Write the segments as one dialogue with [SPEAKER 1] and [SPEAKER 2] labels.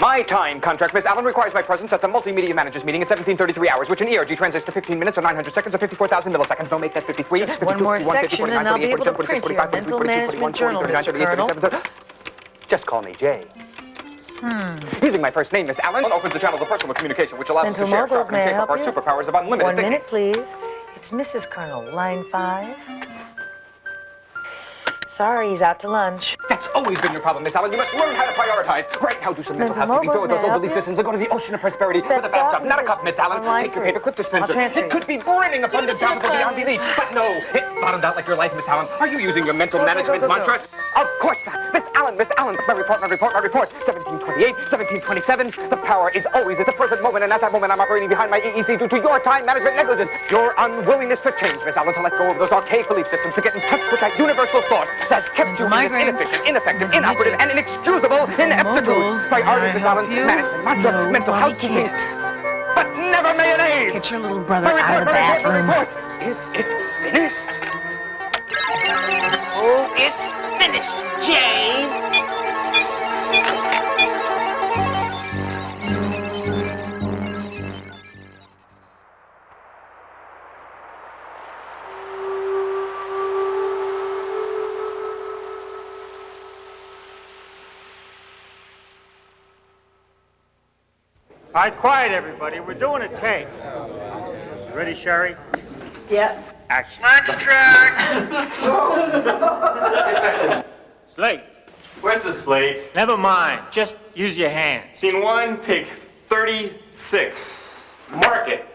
[SPEAKER 1] My time contract, Miss Allen, requires my presence at the multimedia managers meeting at 17:33 hours, which in ERG translates to 15 minutes or 900 seconds or 54,000 milliseconds. Don't make that 53.
[SPEAKER 2] Just
[SPEAKER 1] 52,
[SPEAKER 2] one more
[SPEAKER 1] 51, 50,
[SPEAKER 2] section
[SPEAKER 1] 49,
[SPEAKER 2] and I'll be
[SPEAKER 1] 48,
[SPEAKER 2] able to
[SPEAKER 1] 47, 46,
[SPEAKER 2] print your
[SPEAKER 1] 45, 43,
[SPEAKER 2] mental
[SPEAKER 1] 42, 41,
[SPEAKER 2] management journal,
[SPEAKER 1] 42, 39, 38,
[SPEAKER 2] Mr.
[SPEAKER 1] 37, Just call me Jay. Using my first name, Miss Allen, opens the channels of personal communication, which allows us to share, sharpen, and shape up our superpowers of unlimited
[SPEAKER 2] 1
[SPEAKER 1] thinking.
[SPEAKER 2] minute, please. It's Mrs. Colonel, line 5. Sorry, he's out to lunch.
[SPEAKER 1] That's always been your problem, Miss Allen. You must learn how to prioritize. Right now, do some mental housekeeping. Throw with those old belief systems and go to the ocean of prosperity with a bathtub, not a cup, Miss Allen. Take your paperclip dispenser. It could be brimming abundant bountiful beyond belief. But no, it's bottomed out like your life, Miss Allen. Are you using your mental management mantra? Of course not. Miss Allen, Miss Allen. My report, my report, my report. 1728, 1727. The power is always at the present moment, and at that moment, I'm operating behind my EEC due to your time management negligence. Your unwillingness to change, Miss Allen, to let go of those archaic belief systems, to get in touch with that universal source that's kept you in this inefficient, ineffective, inoperative, and inexcusable ineptitude. Priorities, Miss Allen. Management mantra, mental housekeeping. But never mayonnaise.
[SPEAKER 2] Get your little brother out of the bathroom.
[SPEAKER 1] My report. Is it finished?
[SPEAKER 3] Oh, it's finished, Jay.
[SPEAKER 4] All right, quiet, everybody. We're doing a take. You ready, Shari?
[SPEAKER 2] Yeah.
[SPEAKER 4] Action.
[SPEAKER 3] Lunch track.
[SPEAKER 4] Slate.
[SPEAKER 5] Where's the slate?
[SPEAKER 4] Never mind. Just use your hands.
[SPEAKER 5] Scene 1, take 36. Mark it.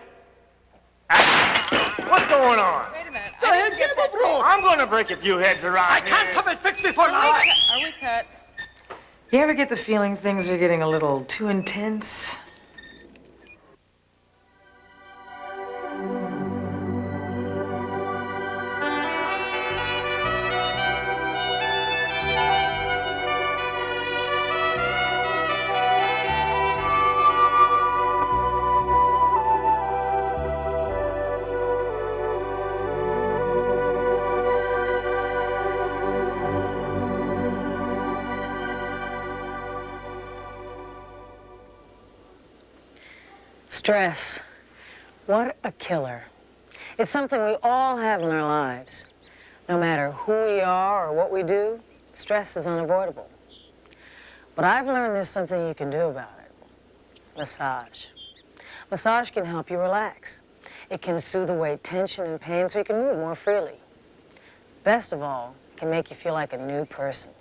[SPEAKER 4] Action. What's going on?
[SPEAKER 3] Wait a minute.
[SPEAKER 4] The head get broke. I'm going to break a few heads around
[SPEAKER 1] I can't have it fixed before
[SPEAKER 3] Are
[SPEAKER 1] night.
[SPEAKER 3] we cut?
[SPEAKER 2] You ever get the feeling things are getting a little too intense? Stress. What a killer. It's something we all have in our lives. No matter who we are or what we do, stress is unavoidable. But I've learned there's something you can do about it. Massage. Massage can help you relax. It can soothe away tension and pain so you can move more freely. Best of all, it can make you feel like a new person.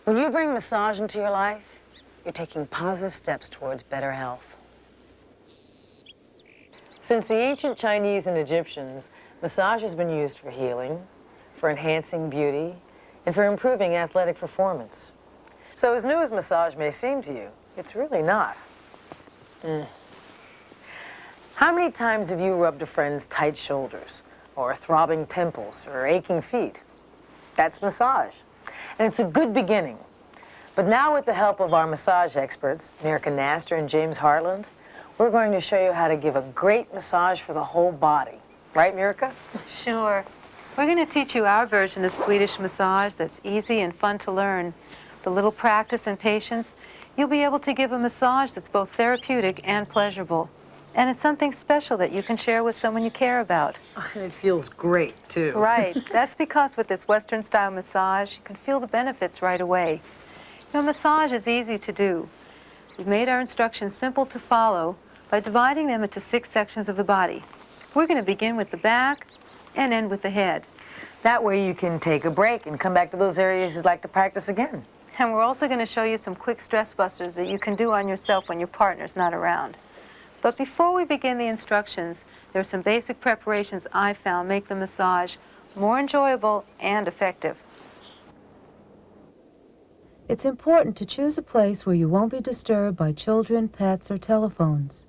[SPEAKER 2] When you bring massage into your life, you're taking positive steps towards better health. Since the ancient Chinese and Egyptians, massage has been used for healing, for enhancing beauty, and for improving athletic performance. So as new as massage may seem to you, it's really not. How many times have you rubbed a friend's tight shoulders, or throbbing temples, or aching feet? That's massage. And it's a good beginning. But now with the help of our massage experts, Mirka Knaster and James Hartland, we're going to show you how to give a great massage for the whole body. Right, Mirka?
[SPEAKER 6] Sure. We're going to teach you our version of Swedish massage that's easy and fun to learn. With a little practice and patience, you'll be able to give a massage that's both therapeutic and pleasurable. And it's something special that you can share with someone you care about.
[SPEAKER 2] And it feels great, too.
[SPEAKER 6] Right. That's because with this Western-style massage, you can feel the benefits right away. You know, massage is easy to do. We've made our instructions simple to follow by dividing them into 6 sections of the body. We're going to begin with the back and end with the head.
[SPEAKER 2] That way you can take a break and come back to those areas you'd like to practice again.
[SPEAKER 6] And we're also going to show you some quick stress busters that you can do on yourself when your partner's not around. But before we begin the instructions, there are some basic preparations I found make the massage more enjoyable and effective.
[SPEAKER 7] It's important to choose a place where you won't be disturbed by children, pets, or telephones.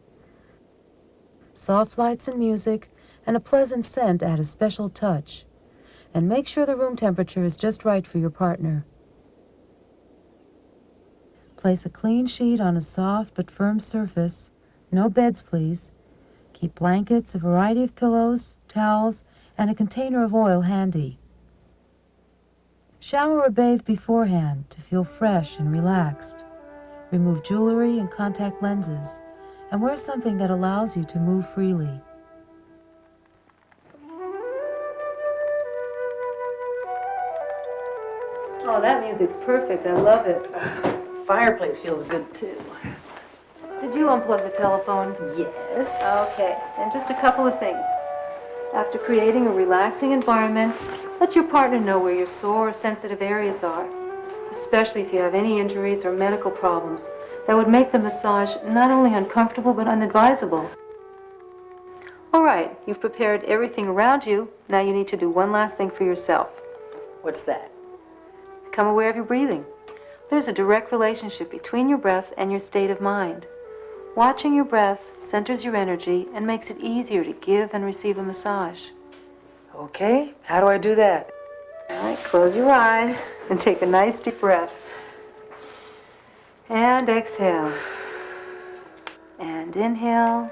[SPEAKER 7] Soft lights and music, and a pleasant scent add a special touch. And make sure the room temperature is just right for your partner. Place a clean sheet on a soft but firm surface. No beds, please. Keep blankets, a variety of pillows, towels, and a container of oil handy. Shower or bathe beforehand to feel fresh and relaxed. Remove jewelry and contact lenses, and wear something that allows you to move freely.
[SPEAKER 6] Oh, that music's perfect. I love it.
[SPEAKER 2] Fireplace feels good too.
[SPEAKER 6] Did you unplug the telephone?
[SPEAKER 2] Yes.
[SPEAKER 6] Okay, and just a couple of things. After creating a relaxing environment, let your partner know where your sore or sensitive areas are, especially if you have any injuries or medical problems that would make the massage not only uncomfortable but unadvisable. All right, you've prepared everything around you. Now you need to do one last thing for yourself.
[SPEAKER 2] What's that?
[SPEAKER 6] Become aware of your breathing. There's a direct relationship between your breath and your state of mind. Watching your breath centers your energy and makes it easier to give and receive a massage.
[SPEAKER 2] Okay, how do I do that?
[SPEAKER 6] All right, close your eyes and take a nice deep breath. And exhale. And inhale.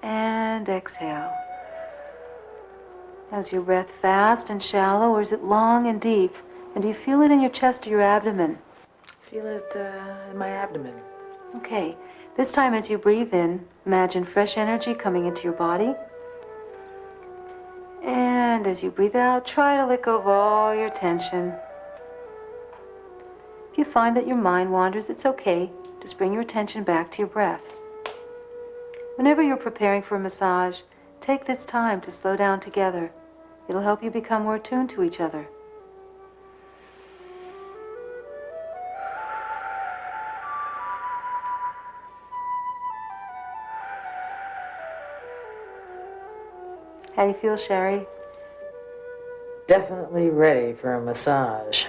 [SPEAKER 6] And exhale. Is your breath fast and shallow, or is it long and deep? And do you feel it in your chest or your abdomen?
[SPEAKER 2] Feel it in my abdomen.
[SPEAKER 6] Okay, this time as you breathe in, imagine fresh energy coming into your body. And as you breathe out, try to let go of all your tension. If you find that your mind wanders, it's okay. Just bring your attention back to your breath. Whenever you're preparing for a massage, take this time to slow down together. It'll help you become more attuned to each other. How do you feel, Shari?
[SPEAKER 2] Definitely ready for a massage.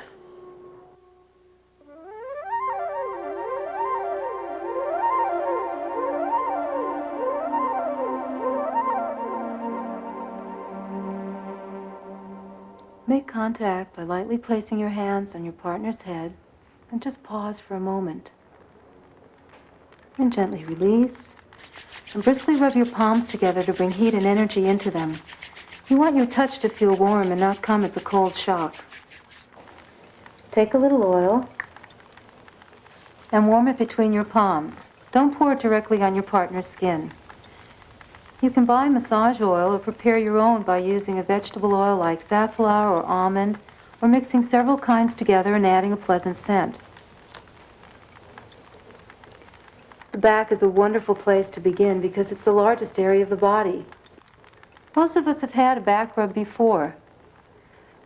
[SPEAKER 6] Make contact by lightly placing your hands on your partner's head and just pause for a moment. And gently release. And briskly rub your palms together to bring heat and energy into them. You want your touch to feel warm and not come as a cold shock. Take a little oil and warm it between your palms. Don't pour it directly on your partner's skin. You can buy massage oil or prepare your own by using a vegetable oil like safflower or almond, or mixing several kinds together and adding a pleasant scent. The back is a wonderful place to begin because it's the largest area of the body. Most of us have had a back rub before.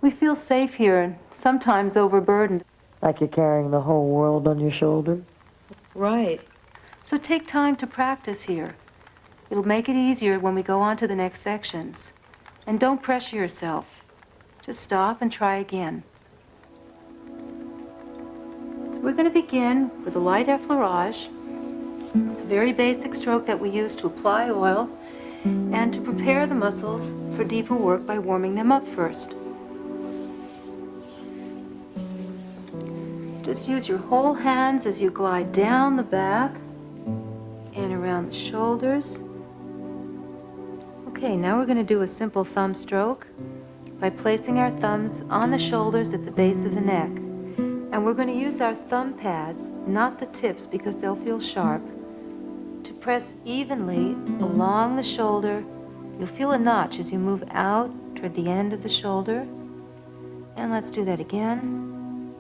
[SPEAKER 6] We feel safe here and sometimes overburdened.
[SPEAKER 2] Like you're carrying the whole world on your shoulders?
[SPEAKER 6] Right. So take time to practice here. It'll make it easier when we go on to the next sections. And don't pressure yourself. Just stop and try again. We're going to begin with a light effleurage. It's a very basic stroke that we use to apply oil and to prepare the muscles for deeper work by warming them up first. Just use your whole hands as you glide down the back and around the shoulders. Okay, now we're going to do a simple thumb stroke by placing our thumbs on the shoulders at the base of the neck. And we're going to use our thumb pads, not the tips because they'll feel sharp, to press evenly along the shoulder. You'll feel a notch as you move out toward the end of the shoulder. And let's do that again.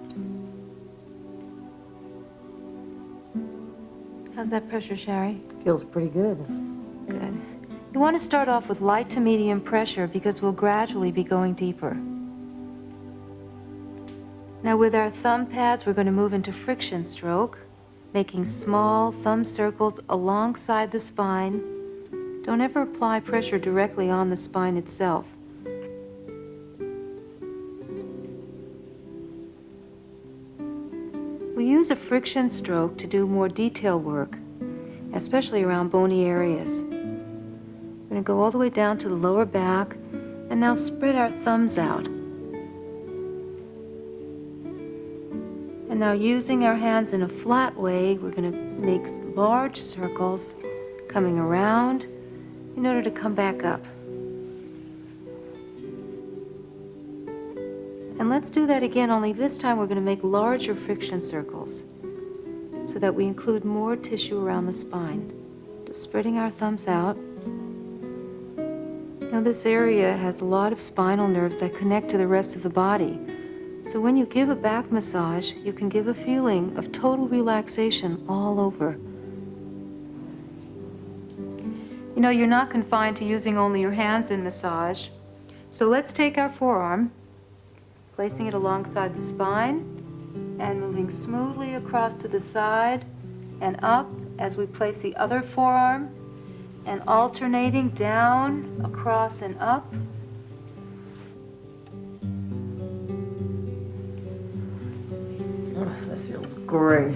[SPEAKER 6] How's that pressure, Shari?
[SPEAKER 2] Feels pretty good.
[SPEAKER 6] Good. You want to start off with light to medium pressure because we'll gradually be going deeper. Now with our thumb pads, we're going to move into friction stroke, making small thumb circles alongside the spine. Don't ever apply pressure directly on the spine itself. We use a friction stroke to do more detail work, especially around bony areas. We're going to go all the way down to the lower back, and now spread our thumbs out. And now using our hands in a flat way, we're going to make large circles coming around in order to come back up. And let's do that again, only this time we're going to make larger friction circles. so that we include more tissue around the spine. Just spreading our thumbs out. Now this area has a lot of spinal nerves that connect to the rest of the body. So when you give a back massage, you can give a feeling of total relaxation all over. You know, you're not confined to using only your hands in massage. So let's take our forearm, placing it alongside the spine, and moving smoothly across to the side and up as we place the other forearm, and alternating down, across, and up.
[SPEAKER 2] Oh, this feels great.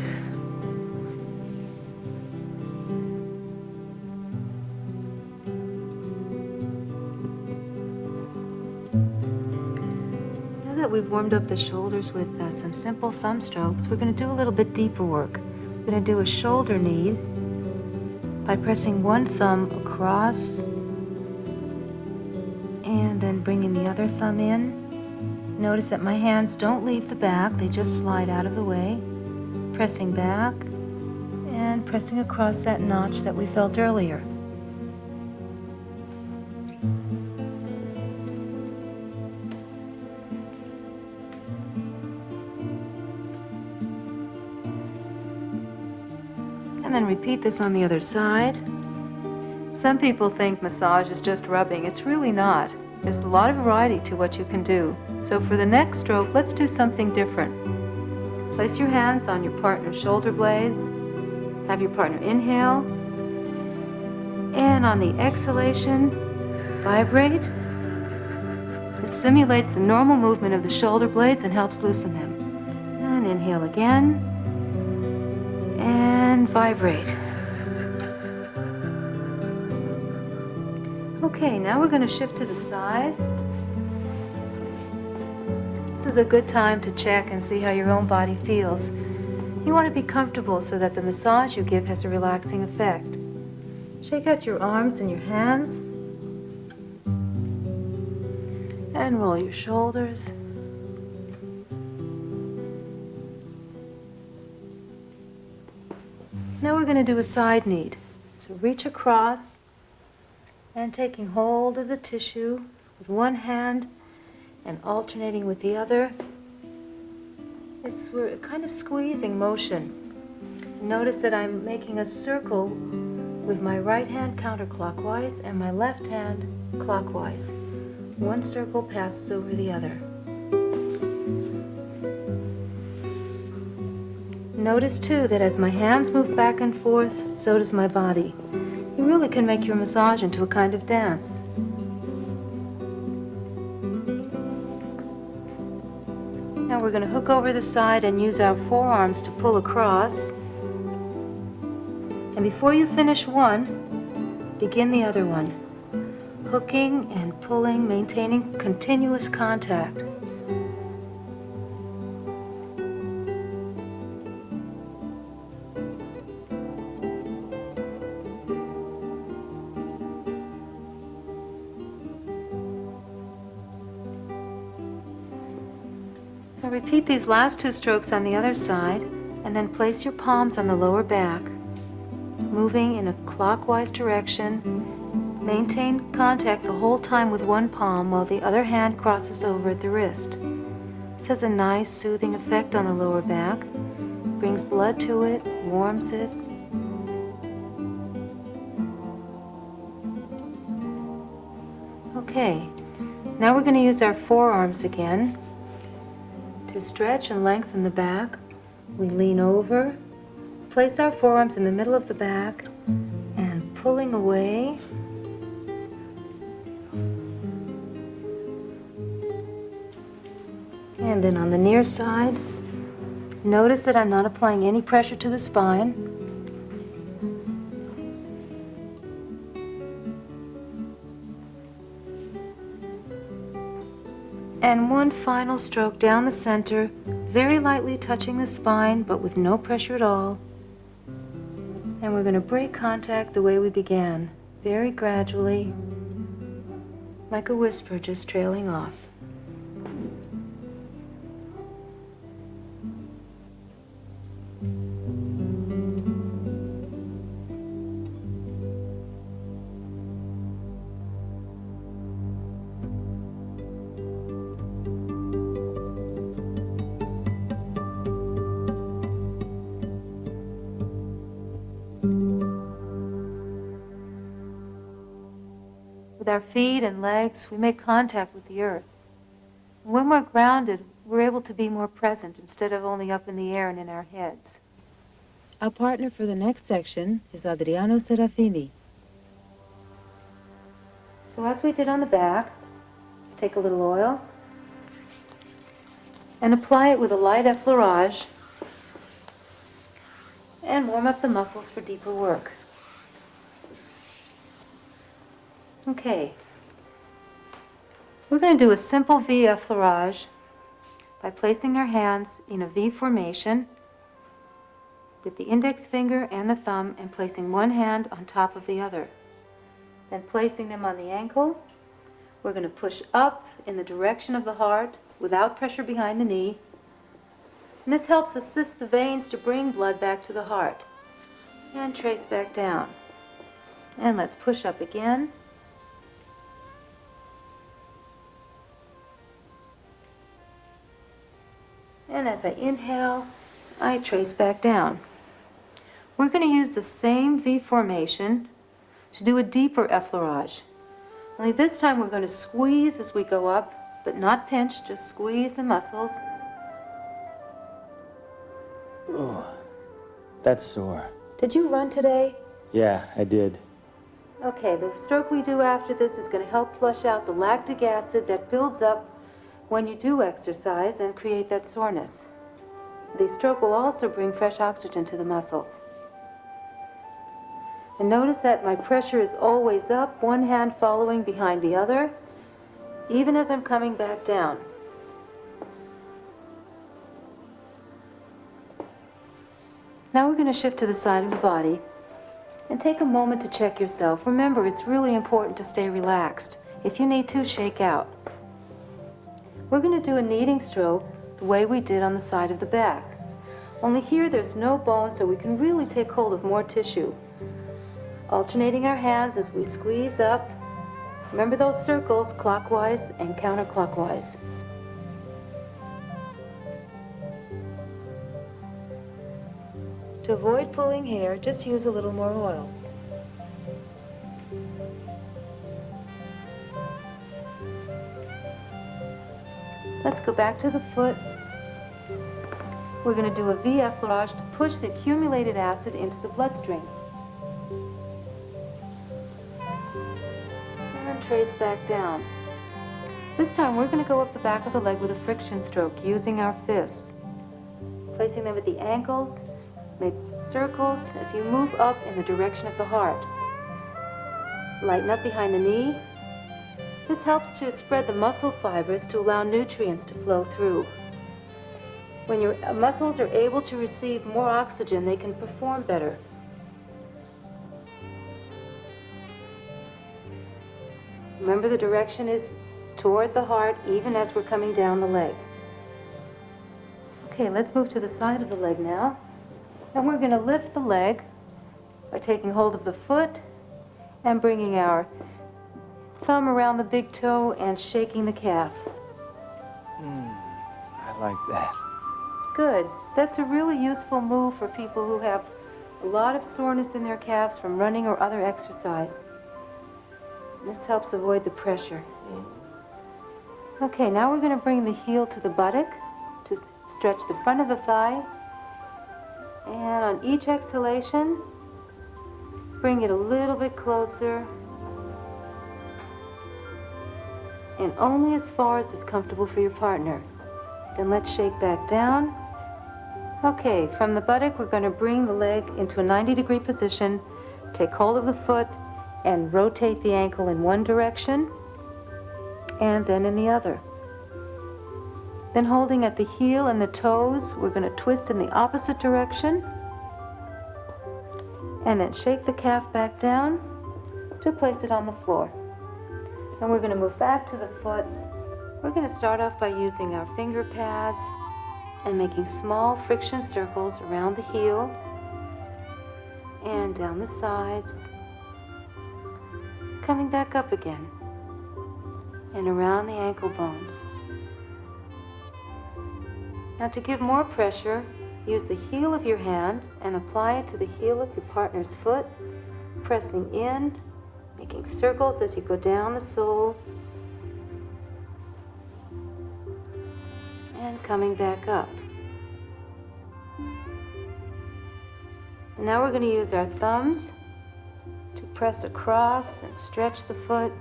[SPEAKER 6] Now that we've warmed up the shoulders with some simple thumb strokes, we're going to do a little bit deeper work. We're going to do a shoulder knead by pressing one thumb across and then bringing the other thumb in. Notice that my hands don't leave the back, they just slide out of the way. Pressing back and pressing across that notch that we felt earlier. And then repeat this on the other side. Some people think massage is just rubbing. It's really not. There's a lot of variety to what you can do. So for the next stroke, let's do something different. Place your hands on your partner's shoulder blades. Have your partner inhale. And on the exhalation, vibrate. This simulates the normal movement of the shoulder blades and helps loosen them. And inhale again. And vibrate. Okay, now we're going to shift to the side. This is a good time to check and see how your own body feels. You want to be comfortable so that the massage you give has a relaxing effect. Shake out your arms and your hands. And roll your shoulders. Now we're going to do a side knead. So reach across and taking hold of the tissue with one hand and alternating with the other. We're kind of squeezing motion. Notice that I'm making a circle with my right hand counterclockwise and my left hand clockwise. One circle passes over the other. Notice too that as my hands move back and forth, so does my body. You really can make your massage into a kind of dance. Now we're going to hook over the side and use our forearms to pull across. And before you finish one, begin the other one. Hooking and pulling, maintaining continuous contact. Now repeat these last two strokes on the other side, and then place your palms on the lower back, moving in a clockwise direction. Maintain contact the whole time with one palm while the other hand crosses over at the wrist. This has a nice soothing effect on the lower back, brings blood to it, warms it. Okay, now we're going to use our forearms again. To stretch and lengthen the back, we lean over, place our forearms in the middle of the back, and pulling away. And then on the near side, notice that I'm not applying any pressure to the spine. And one final stroke down the center, very lightly touching the spine, but with no pressure at all. And we're going to break contact the way we began, very gradually, like a whisper just trailing off. With our feet and legs, we make contact with the earth. When we're grounded, we're able to be more present instead of only up in the air and in our heads.
[SPEAKER 7] Our partner for the next section is Adriano Serafini.
[SPEAKER 6] So as we did on the back, let's take a little oil and apply it with a light effleurage and warm up the muscles for deeper work. Okay. We're going to do a simple V effleurage by placing our hands in a V formation with the index finger and the thumb and placing one hand on top of the other. Then placing them on the ankle, we're going to push up in the direction of the heart without pressure behind the knee. And this helps assist the veins to bring blood back to the heart. And trace back down. And let's push up again. And as I inhale, I trace back down. We're going to use the same V formation to do a deeper effleurage. Only this time we're going to squeeze as we go up, but not pinch, just squeeze the muscles.
[SPEAKER 8] Ooh, that's sore.
[SPEAKER 7] Did you run today?
[SPEAKER 8] Yeah, I did.
[SPEAKER 6] Okay, the stroke we do after this is going to help flush out the lactic acid that builds up when you do exercise and create that soreness. The stroke will also bring fresh oxygen to the muscles. And notice that my pressure is always up, one hand following behind the other, even as I'm coming back down. Now we're going to shift to the side of the body and take a moment to check yourself. Remember, it's really important to stay relaxed. If you need to, shake out. We're going to do a kneading stroke the way we did on the side of the back. Only here there's no bone, so we can really take hold of more tissue. Alternating our hands as we squeeze up. Remember those circles, clockwise and counterclockwise.
[SPEAKER 7] To avoid pulling hair, just use a little more oil.
[SPEAKER 6] Let's go back to the foot. We're going to do a V effleurage to push the accumulated acid into the bloodstream. And trace back down. This time we're going to go up the back of the leg with a friction stroke using our fists. Placing them at the ankles, make circles as you move up in the direction of the heart. Lighten up behind the knee. This helps to spread the muscle fibers to allow nutrients to flow through. When your muscles are able to receive more oxygen, they can perform better. Remember, the direction is toward the heart, even as we're coming down the leg. Okay, let's move to the side of the leg now. And we're going to lift the leg by taking hold of the foot and bringing our thumb around the big toe and shaking the calf.
[SPEAKER 8] I like that.
[SPEAKER 6] Good. That's a really useful move for people who have a lot of soreness in their calves from running or other exercise. This helps avoid the pressure. Okay, now we're going to bring the heel to the buttock to stretch the front of the thigh. And on each exhalation, bring it a little bit closer. And only as far as is comfortable for your partner. Then let's shake back down. Okay, from the buttock, we're going to bring the leg into a 90-degree position, take hold of the foot, and rotate the ankle in one direction, and then in the other. Then holding at the heel and the toes, we're going to twist in the opposite direction, and then shake the calf back down to place it on the floor. And we're going to move back to the foot. We're going to start off by using our finger pads and making small friction circles around the heel and down the sides, coming back up again and around the ankle bones. Now, to give more pressure, use the heel of your hand and apply it to the heel of your partner's foot, pressing in, making circles as you go down the sole and coming back up. Now we're going to use our thumbs to press across and stretch the foot.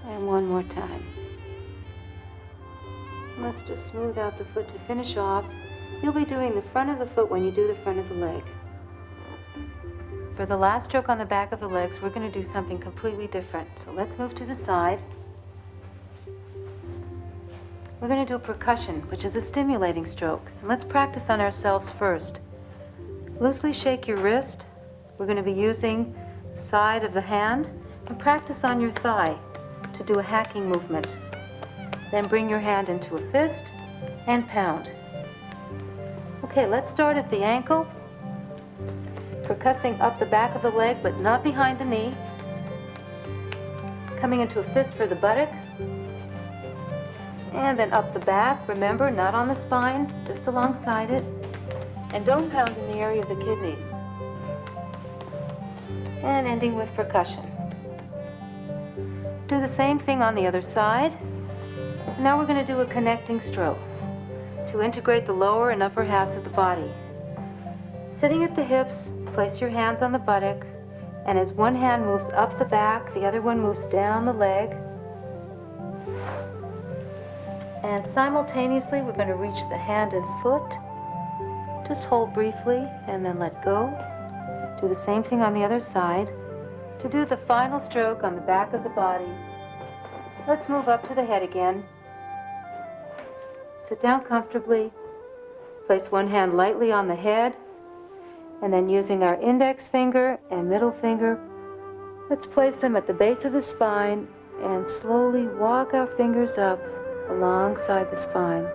[SPEAKER 6] And one more time. Let's just smooth out the foot to finish off. You'll be doing the front of the foot when you do the front of the leg. For the last stroke on the back of the legs, we're going to do something completely different. So let's move to the side. We're going to do a percussion, which is a stimulating stroke. And let's practice on ourselves first. Loosely shake your wrist. We're going to be using the side of the hand, and practice on your thigh to do a hacking movement. Then bring your hand into a fist and pound. Okay, let's start at the ankle, percussing up the back of the leg but not behind the knee. Coming into a fist for the buttock. And then up the back, remember, not on the spine, just alongside it. And don't pound in the area of the kidneys. And ending with percussion. Do the same thing on the other side. Now we're going to do a connecting stroke to integrate the lower and upper halves of the body. Sitting at the hips, place your hands on the buttock, and as one hand moves up the back, the other one moves down the leg. And simultaneously, we're going to reach the hand and foot. Just hold briefly and then let go. Do the same thing on the other side. To do the final stroke on the back of the body, let's move up to the head again. Sit down comfortably. Place one hand lightly on the head, and then using our index finger and middle finger, let's place them at the base of the spine and slowly walk our fingers up alongside the spine.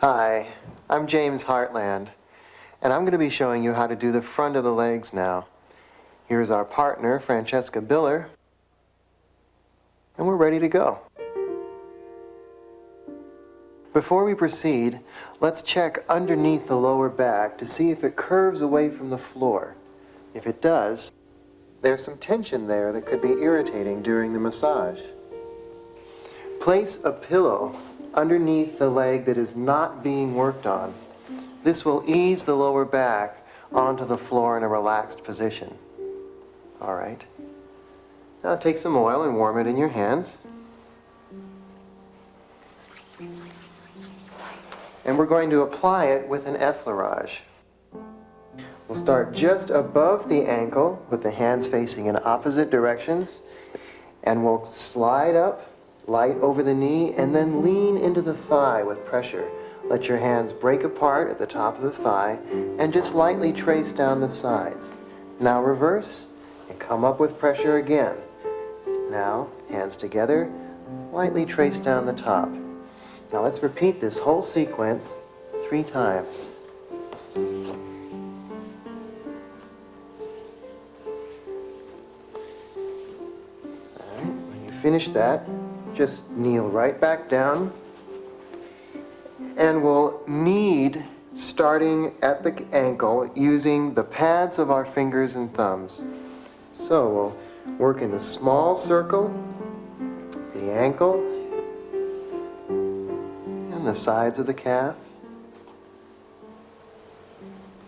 [SPEAKER 9] Hi, I'm James Hartland, and I'm going to be showing you how to do the front of the legs now. Here's our partner, Francesca Biller, and we're ready to go. Before we proceed, let's check underneath the lower back to see if it curves away from the floor. If it does, there's some tension there that could be irritating during the massage. Place a pillow underneath the leg that is not being worked on. This will ease the lower back onto the floor in a relaxed position. All right. Now take some oil and warm it in your hands. And we're going to apply it with an effleurage. We'll start just above the ankle with the hands facing in opposite directions, and we'll slide up light over the knee, and then lean into the thigh with pressure. Let your hands break apart at the top of the thigh and just lightly trace down the sides. Now reverse and come up with pressure again. Now, hands together, lightly trace down the top. Now let's repeat this whole sequence 3 times. All right, when you finish that, just kneel right back down, and we'll knead starting at the ankle using the pads of our fingers and thumbs. So we'll work in a small circle, the ankle, and the sides of the calf,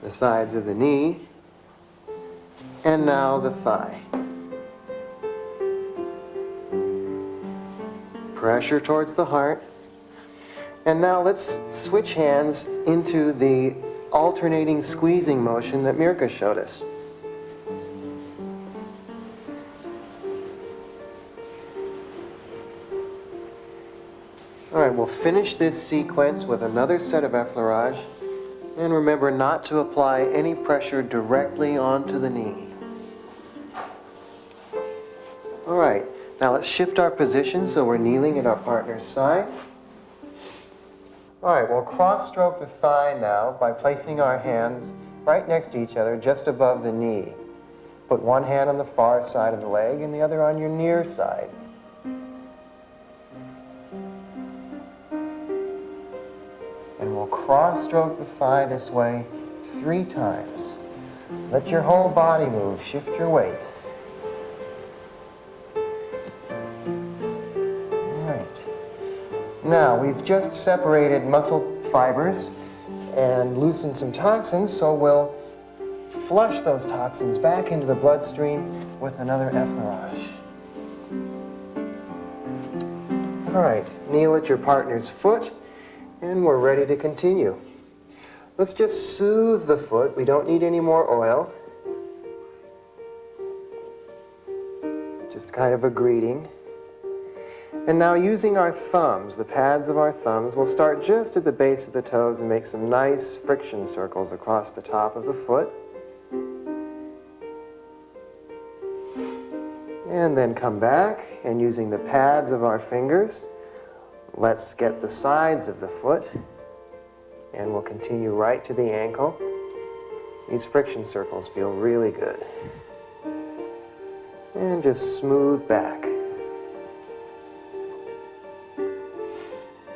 [SPEAKER 9] the sides of the knee, and now the thigh. Pressure towards the heart. And now let's switch hands into the alternating squeezing motion that Mirka showed us. All right, we'll finish this sequence with another set of effleurage. And remember not to apply any pressure directly onto the knee. Now let's shift our position so we're kneeling at our partner's side. All right, we'll cross-stroke the thigh now by placing our hands right next to each other, just above the knee. Put one hand on the far side of the leg and the other on your near side. And we'll cross-stroke the thigh this way 3 times. Let your whole body move. Shift your weight. All right. Now, we've just separated muscle fibers and loosened some toxins, so we'll flush those toxins back into the bloodstream with another effleurage. All right, kneel at your partner's foot, and we're ready to continue. Let's just soothe the foot. We don't need any more oil. Just kind of a greeting. And now using our thumbs, the pads of our thumbs, we'll start just at the base of the toes and make some nice friction circles across the top of the foot. And then come back, and using the pads of our fingers, let's get the sides of the foot, and we'll continue right to the ankle. These friction circles feel really good. And just smooth back.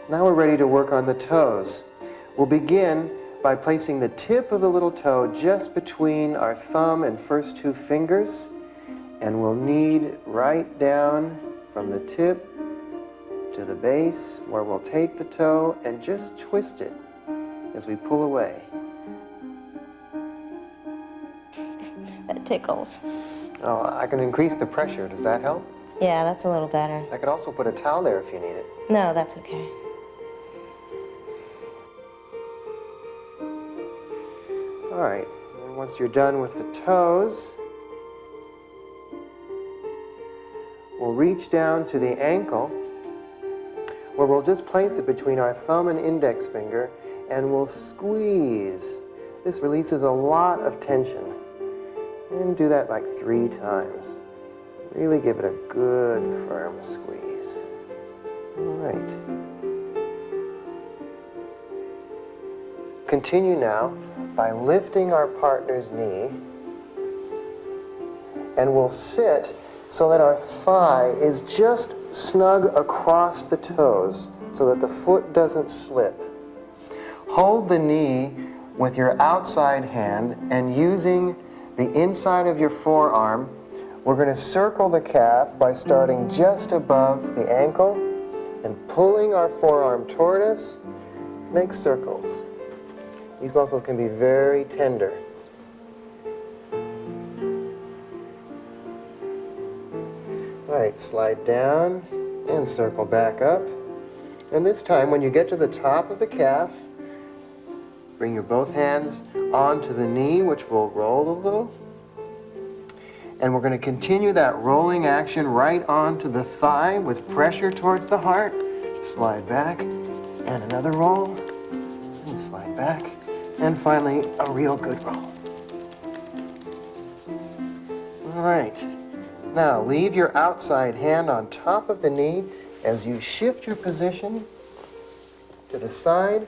[SPEAKER 9] Now we're ready to work on the toes. We'll begin by placing the tip of the little toe just between our thumb and first 2 fingers, and we'll knead right down from the tip to the base, where we'll take the toe and just twist it as we pull away.
[SPEAKER 10] That tickles.
[SPEAKER 9] Oh, I can increase the pressure. Does that help?
[SPEAKER 10] Yeah, that's a little better.
[SPEAKER 9] I could also put a towel there if you need it.
[SPEAKER 10] No, that's okay.
[SPEAKER 9] All right, and once you're done with the toes, we'll reach down to the ankle, where we'll just place it between our thumb and index finger, and we'll squeeze. This releases a lot of tension. And do that like 3 times. Really give it a good, firm squeeze. All right. Continue now by lifting our partner's knee, and we'll sit so that our thigh is just snug across the toes so that the foot doesn't slip. Hold the knee with your outside hand, and using the inside of your forearm, we're going to circle the calf by starting just above the ankle and pulling our forearm toward us. Make circles. These muscles can be very tender. All right, slide down and circle back up. And this time, when you get to the top of the calf, bring your both hands onto the knee, which will roll a little. And we're going to continue that rolling action right onto the thigh with pressure towards the heart. Slide back, and another roll, and slide back, and finally, a real good roll. All right. Now, leave your outside hand on top of the knee as you shift your position to the side,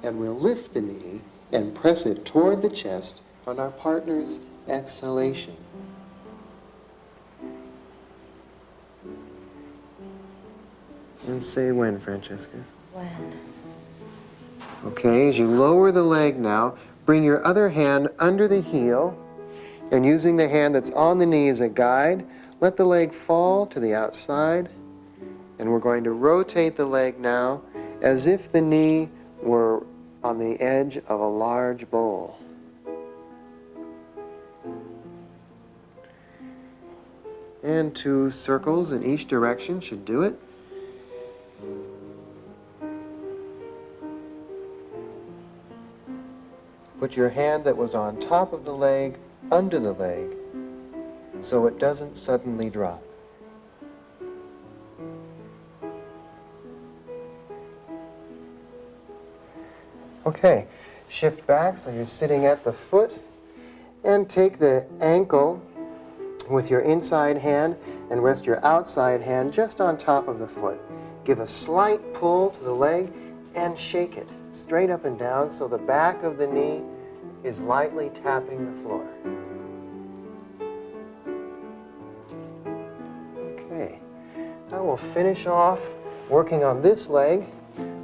[SPEAKER 9] and we'll lift the knee and press it toward the chest on our partner's exhalation. And say when, Francesca?
[SPEAKER 10] When?
[SPEAKER 9] Okay, as you lower the leg now, bring your other hand under the heel, and using the hand that's on the knee as a guide, let the leg fall to the outside, and we're going to rotate the leg now as if the knee were on the edge of a large bowl. And 2 circles in each direction should do it. Put your hand that was on top of the leg under the leg so it doesn't suddenly drop. Okay, shift back so you're sitting at the foot, and take the ankle with your inside hand and rest your outside hand just on top of the foot. Give a slight pull to the leg and shake it straight up and down so the back of the knee is lightly tapping the floor. Okay, now we'll finish off working on this leg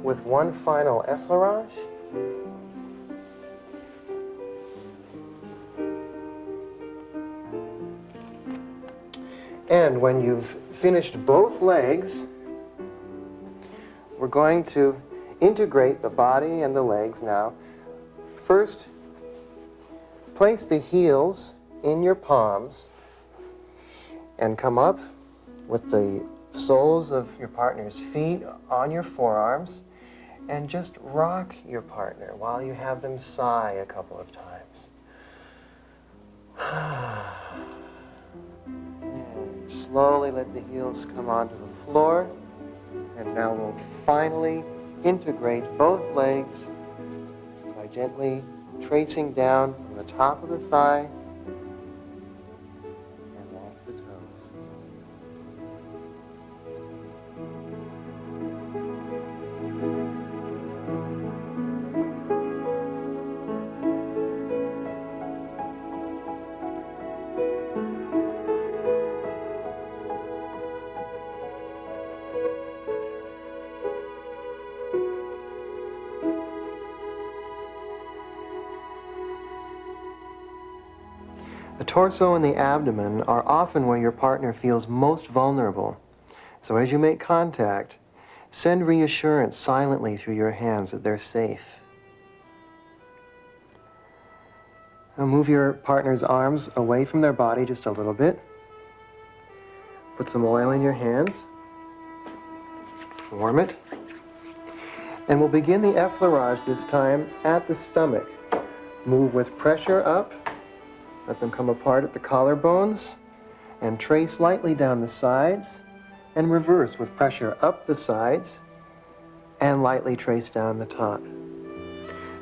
[SPEAKER 9] with one final effleurage. And when you've finished both legs, we're going to integrate the body and the legs now. First, place the heels in your palms and come up with the soles of your partner's feet on your forearms and just rock your partner while you have them sigh a couple of times. And slowly let the heels come onto the floor. And now we'll finally integrate both legs by gently tracing down from the top of the thigh and off the toes. The torso and the abdomen are often where your partner feels most vulnerable. So as you make contact, send reassurance silently through your hands that they're safe. Now move your partner's arms away from their body just a little bit. Put some oil in your hands. Warm it. And we'll begin the effleurage this time at the stomach. Move with pressure up. Let them come apart at the collarbones and trace lightly down the sides and reverse with pressure up the sides and lightly trace down the top.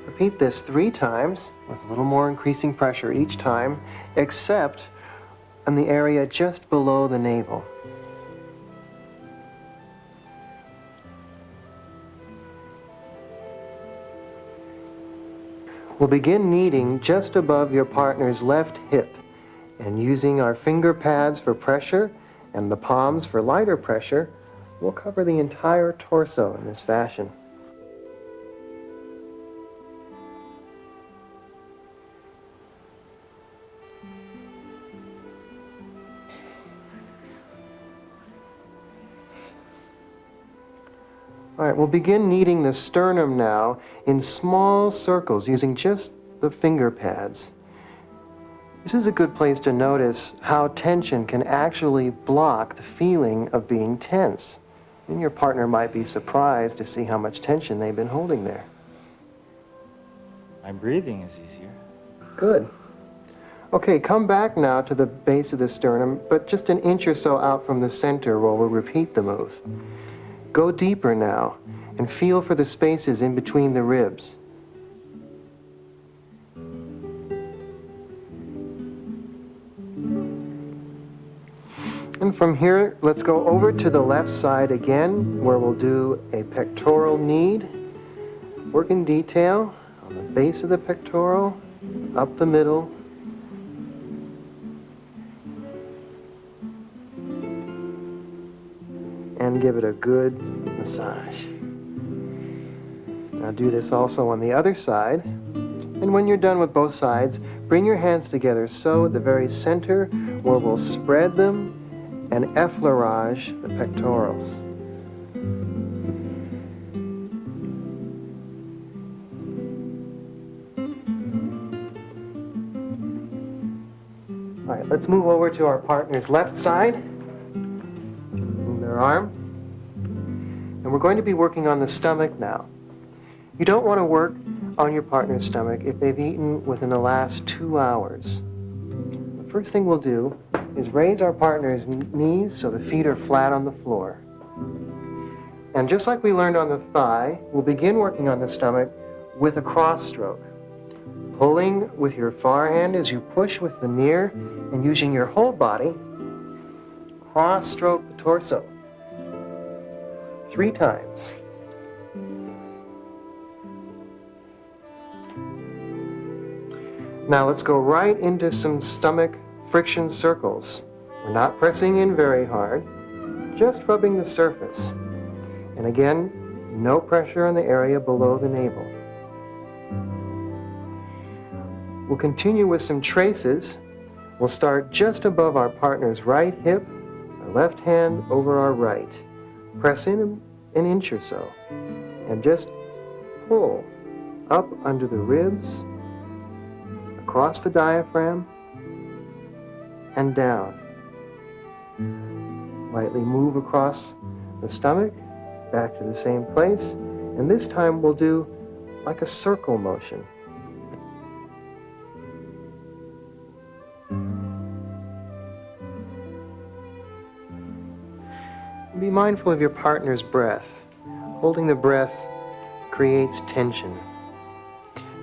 [SPEAKER 9] Repeat this 3 times with a little more increasing pressure each time, except in the area just below the navel. We'll begin kneading just above your partner's left hip and using our finger pads for pressure and the palms for lighter pressure, we'll cover the entire torso in this fashion. All right, we'll begin kneading the sternum now in small circles using just the finger pads. This is a good place to notice how tension can actually block the feeling of being tense. And your partner might be surprised to see how much tension they've been holding there.
[SPEAKER 8] My breathing is easier.
[SPEAKER 9] Good. Okay, come back now to the base of the sternum, but just an inch or so out from the center where we'll repeat the move. Go deeper now and feel for the spaces in between the ribs. And from here, let's go over to the left side again, where we'll do a pectoral knead. Work in detail on the base of the pectoral, up the middle, and give it a good massage. Now do this also on the other side. And when you're done with both sides, bring your hands together so at the very center where we'll spread them and effleurage the pectorals. All right, let's move over to our partner's left side. Move their arm. And we're going to be working on the stomach now. You don't want to work on your partner's stomach if they've eaten within the last 2 hours. The first thing we'll do is raise our partner's knees so the feet are flat on the floor. And just like we learned on the thigh, we'll begin working on the stomach with a cross stroke. pulling with your forehand as you push with the near, and using your whole body, cross-stroke the torso 3 times. Now let's go right into some stomach friction circles. We're not pressing in very hard, just rubbing the surface. And again, no pressure on the area below the navel. We'll continue with some traces. We'll start just above our partner's right hip, our left hand over our right. Press in an inch or so, and just pull up under the ribs, across the diaphragm, and down. Lightly move across the stomach, back to the same place, and this time we'll do like a circle motion. Be mindful of your partner's breath. Holding the breath creates tension.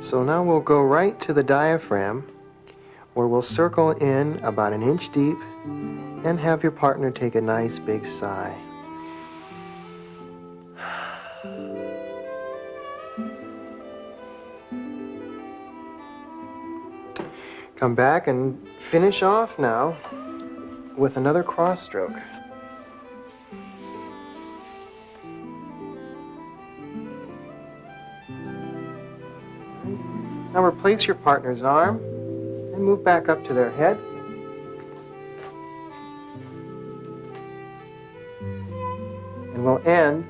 [SPEAKER 9] So now we'll go right to the diaphragm, where we'll circle in about an inch deep and have your partner take a nice big sigh. Come back and finish off now with another cross stroke. Now replace your partner's arm and move back up to their head. And we'll end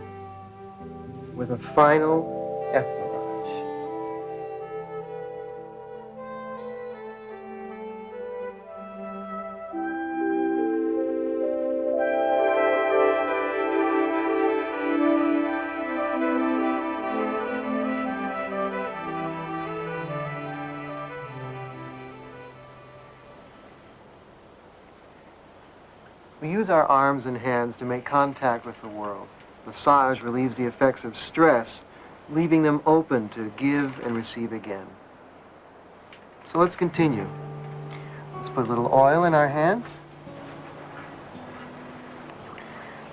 [SPEAKER 9] with a final effleurage. We use our arms and hands to make contact with the world. Massage relieves the effects of stress, leaving them open to give and receive again. So let's continue. Let's put a little oil in our hands.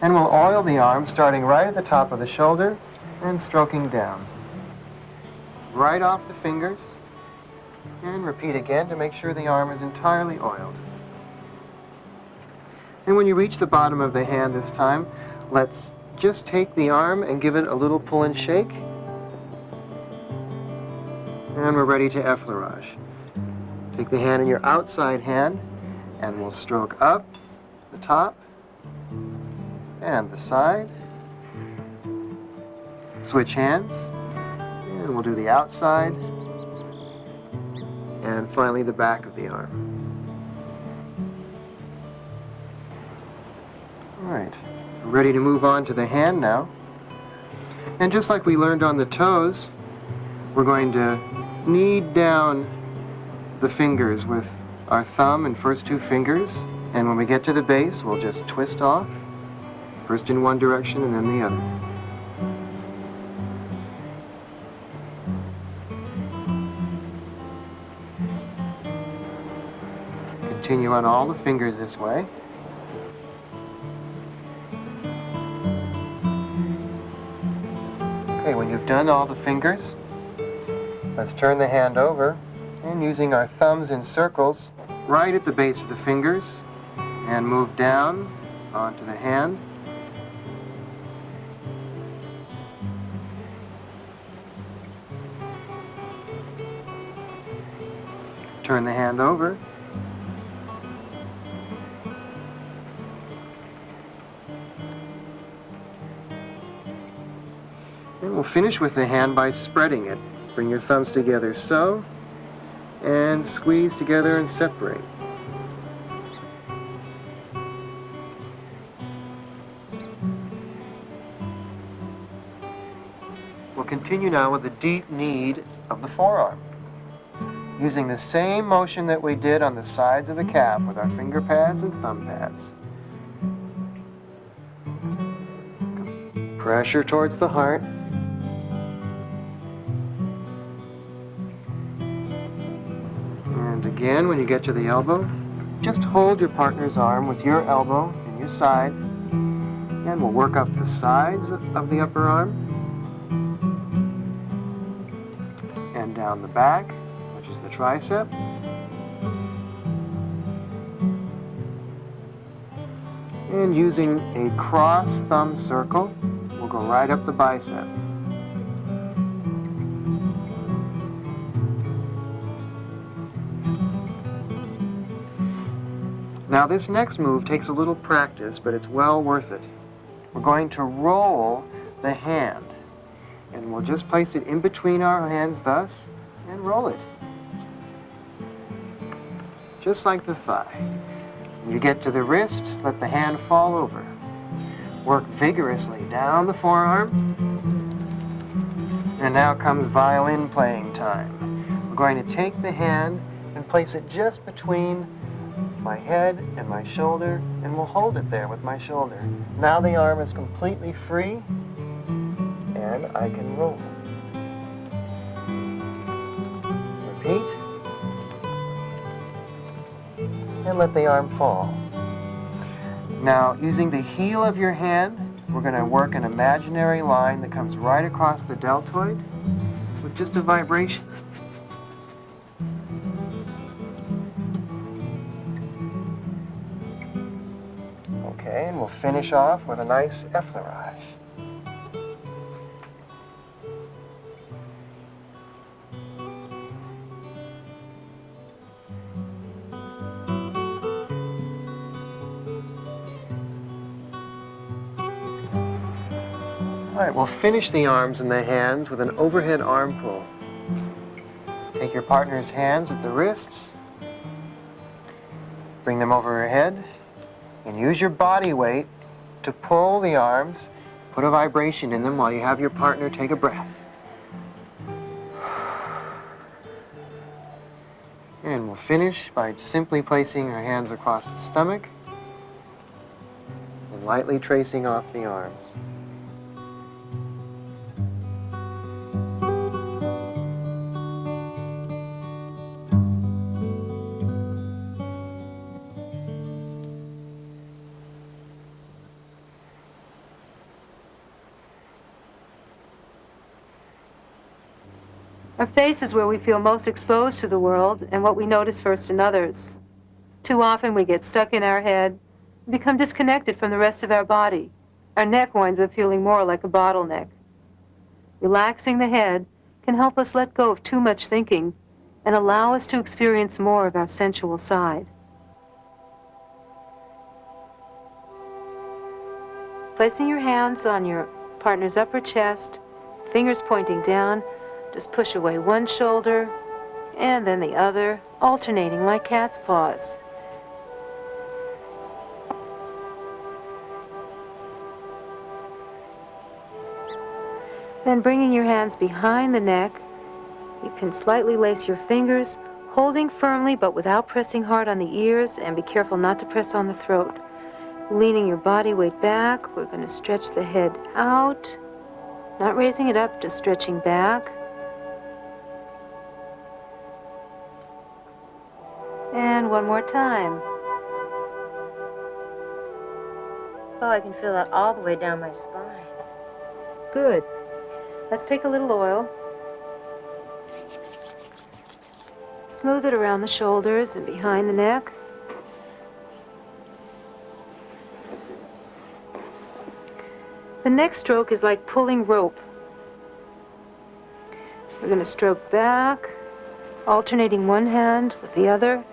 [SPEAKER 9] And we'll oil the arm starting right at the top of the shoulder and stroking down. Right off the fingers. And repeat again to make sure the arm is entirely oiled. And when you reach the bottom of the hand this time, let's just take the arm and give it a little pull and shake. And we're ready to effleurage. Take the hand in your outside hand, and we'll stroke up the top and the side. Switch hands, and we'll do the outside, and finally the back of the arm. All right, we're ready to move on to the hand now. And just like we learned on the toes, we're going to knead down the fingers with our thumb and first 2 fingers. And when we get to the base, we'll just twist off, first in one direction and then the other. Continue on all the fingers this way. Okay, when you've done all the fingers, let's turn the hand over, and using our thumbs in circles right at the base of the fingers, and move down onto the hand. Turn the hand over. And we'll finish with the hand by spreading it. Bring your thumbs together so, and squeeze together and separate. We'll continue now with the deep knead of the forearm, using the same motion that we did on the sides of the calf with our finger pads and thumb pads. Pressure towards the heart. again, when you get to the elbow, just hold your partner's arm with your elbow and your side, and we'll work up the sides of the upper arm and down the back, which is the tricep. And using a cross thumb circle, we'll go right up the bicep. Now this next move takes a little practice, but it's well worth it. We're going to roll the hand, and we'll just place it in between our hands thus, and roll it. Just like the thigh. When you get to the wrist, let the hand fall over. Work vigorously down the forearm. And now comes violin playing time. We're going to take the hand and place it just between my head and my shoulder, and we'll hold it there with my shoulder. Now the arm is completely free, and I can roll. Repeat. And let the arm fall. Now, using the heel of your hand, we're going to work an imaginary line that comes right across the deltoid with just a vibration. Okay, and we'll finish off with a nice effleurage. All right, we'll finish the arms and the hands with an overhead arm pull. Take your partner's hands at the wrists, bring them over her head, and use your body weight to pull the arms, put a vibration in them while you have your partner take a breath. And we'll finish by simply placing our hands across the stomach and lightly tracing off the arms.
[SPEAKER 6] Our face is where we feel most exposed to the world and what we notice first in others. Too often we get stuck in our head and become disconnected from the rest of our body. Our neck winds up feeling more like a bottleneck. Relaxing the head can help us let go of too much thinking and allow us to experience more of our sensual side. Placing your hands on your partner's upper chest, fingers pointing down, just push away one shoulder and then the other, alternating like cat's paws. Then bringing your hands behind the neck, you can slightly lace your fingers, holding firmly but without pressing hard on the ears, and be careful not to press on the throat. Leaning your body weight back, we're going to stretch the head out, not raising it up, just stretching back. And one more time.
[SPEAKER 10] Oh, I can feel that all the way down my spine.
[SPEAKER 6] Good. Let's take a little oil. Smooth it around the shoulders and behind the neck. The next stroke is like pulling rope. We're going to stroke back, alternating one hand with the other.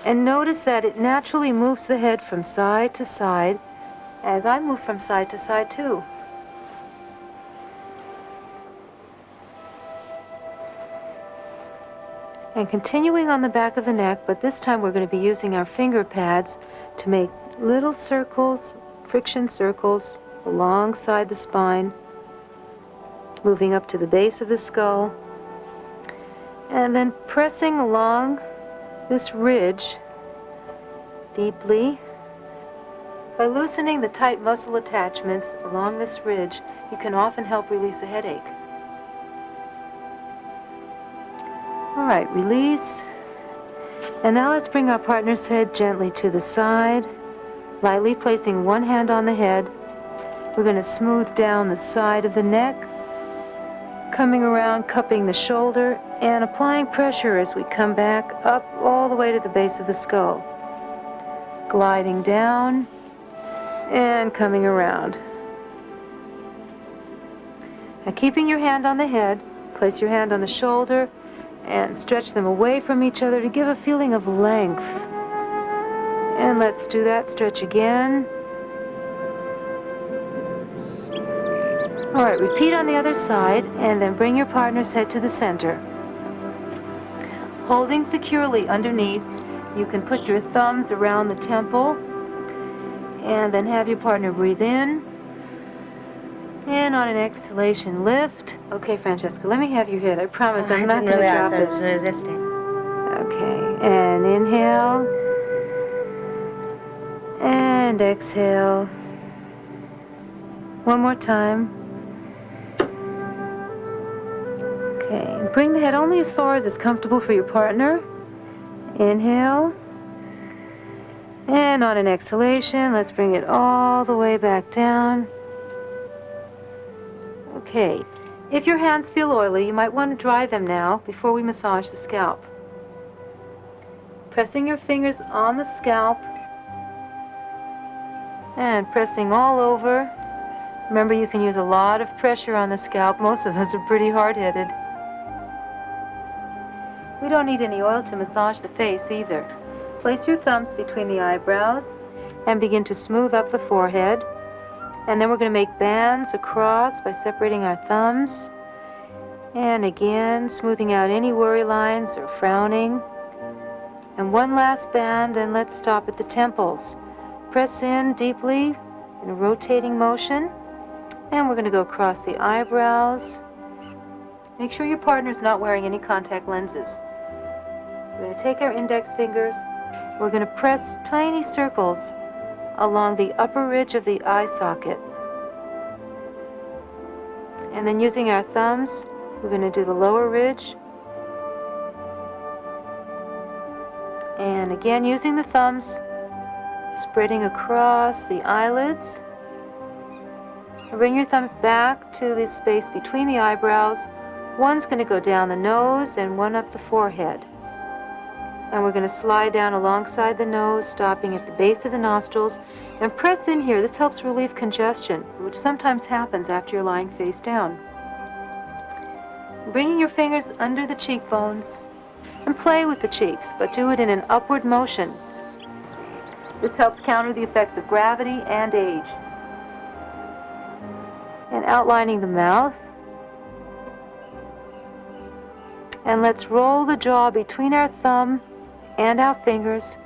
[SPEAKER 6] And notice that it naturally moves the head from side to side as I move from side to side too. And continuing on the back of the neck, but this time we're going to be using our finger pads to make little circles, friction circles, alongside the spine, moving up to the base of the skull, and then pressing along this ridge deeply. By loosening the tight muscle attachments along this ridge, you can often help release a headache. All right, release. And now let's bring our partner's head gently to the side, lightly placing one hand on the head. We're going to smooth down the side of the neck, coming around, cupping the shoulder, and applying pressure as we come back up all the way to the base of the skull. Gliding down and coming around. Now keeping your hand on the head, place your hand on the shoulder and stretch them away from each other to give a feeling of length. And let's do that. Stretch again. All right, repeat on the other side, and then bring your partner's head to the center. Holding securely underneath, you can put your thumbs around the temple, and then have your partner breathe in. And on an exhalation, lift. Okay, Francesca, let me have your head. I promise I'm not going to drop it.
[SPEAKER 10] I was resisting.
[SPEAKER 6] Okay, and inhale. And exhale. One more time. Okay, bring the head only as far as is comfortable for your partner. Inhale. And on an exhalation, let's bring it all the way back down. Okay, if your hands feel oily, you might want to dry them now before we massage the scalp. Pressing your fingers on the scalp and pressing all over. Remember, you can use a lot of pressure on the scalp. Most of us are pretty hard-headed. We don't need any oil to massage the face either. Place your thumbs between the eyebrows and begin to smooth up the forehead. And then we're going to make bands across by separating our thumbs. And again, smoothing out any worry lines or frowning. And one last band, and let's stop at the temples. Press in deeply in a rotating motion. And we're going to go across the eyebrows. Make sure your partner's not wearing any contact lenses. We're going to take our index fingers. We're going to press tiny circles along the upper ridge of the eye socket. And then using our thumbs, we're going to do the lower ridge. And again, using the thumbs, spreading across the eyelids. And bring your thumbs back to the space between the eyebrows. One's going to go down the nose and one up the forehead. And we're going to slide down alongside the nose, stopping at the base of the nostrils, and press in here. This helps relieve congestion, which sometimes happens after you're lying face down. Bringing your fingers under the cheekbones and play with the cheeks, but do it in an upward motion. This helps counter the effects of gravity and age. And outlining the mouth. And let's roll the jaw between our thumb and our fingers